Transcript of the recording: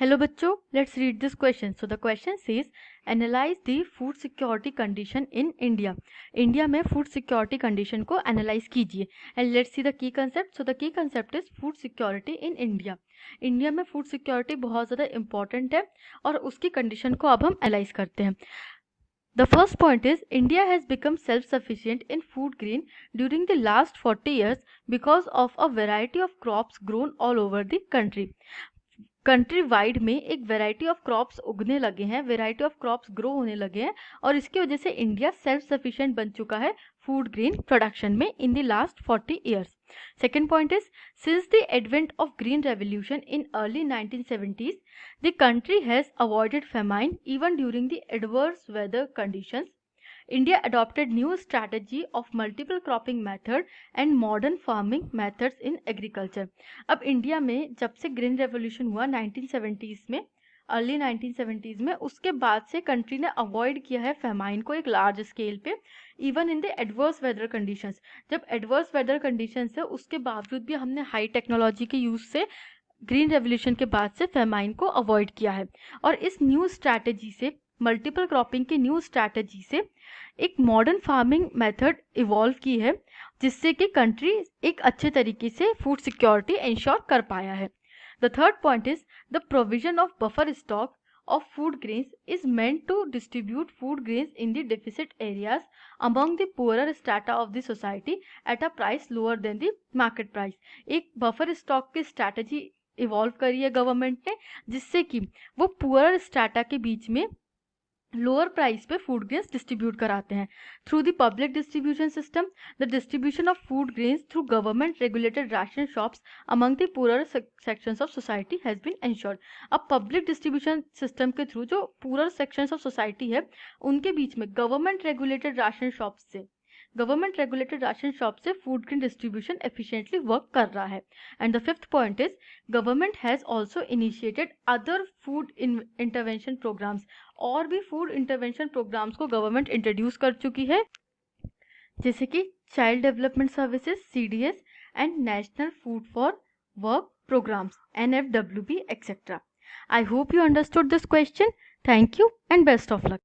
Hello बच्चों, let's read this question. So the question says, analyze the food security condition in India. India में food security condition को analyze कीजिए. And let's see the key concept. So the key concept is food security in India. India में food security बहुत ज़्यादा important है और उसकी condition को अब हम एनालाइज करते हैं. The first point is India has become self-sufficient in food grain during the last 40 years because of a variety of crops grown all over the country. Country wide में एक वेराइटी ऑफ क्रॉप्स उगने लगे हैं, variety of crops grow होने लगे हैं और इसकी वजह से इंडिया सेल्फ सफिशिएंट बन चुका है फूड ग्रेन प्रोडक्शन में in the last 40 years. Second point is since the advent of green revolution in early 1970s the country has avoided famine even during the adverse weather conditions. India adopted new strategy of multiple cropping method and modern farming methods in agriculture. अब India में जब से green revolution हुआ 1970s में, early 1970s में, उसके बाद से कंट्री ने अवॉइड किया है फेमाइन को एक लार्ज स्केल पे, even in the adverse weather conditions. जब एडवर्स वेदर कंडीशंस है उसके बावजूद भी हमने हाई टेक्नोलॉजी के यूज से ग्रीन रेवोल्यूशन के बाद से फेमाइन को अवॉइड किया है. और इस न्यू स्ट्रैटेजी से, मल्टीपल क्रॉपिंग की न्यू स्ट्रैटेजी से एक मॉडर्न फार्मिंग मेथड इवॉल्व की है जिससे कि कंट्री एक अच्छे तरीके से फूड सिक्योरिटी इंश्योर कर पाया है. The third point is the provision of buffer stock of food grains is meant to distribute food grains in the deficit areas among the poorer strata of the society at a price lower than the market price. एक buffer stock की strategy evolve करी है government ने जिससे कि वो poor strata के बीच में लोअर प्राइस पे फूड ग्रेन्स डिस्ट्रीब्यूट कराते हैं. Through the public distribution system the distribution of food grains through government regulated ration shops among the poor sections of society has been ensured. अब public distribution system के through जो poor sections of society है उनके बीच में government regulated ration shop से food grain distribution efficiently work कर रहा है. And the fifth point is government has also initiated other food intervention programs. और भी फूड इंटरवेंशन प्रोग्राम्स को गवर्नमेंट इंट्रोड्यूस कर चुकी है जैसे कि child development services CDS and national food for work programs NFWP etcetera. I hope you understood this question. Thank you and best of luck.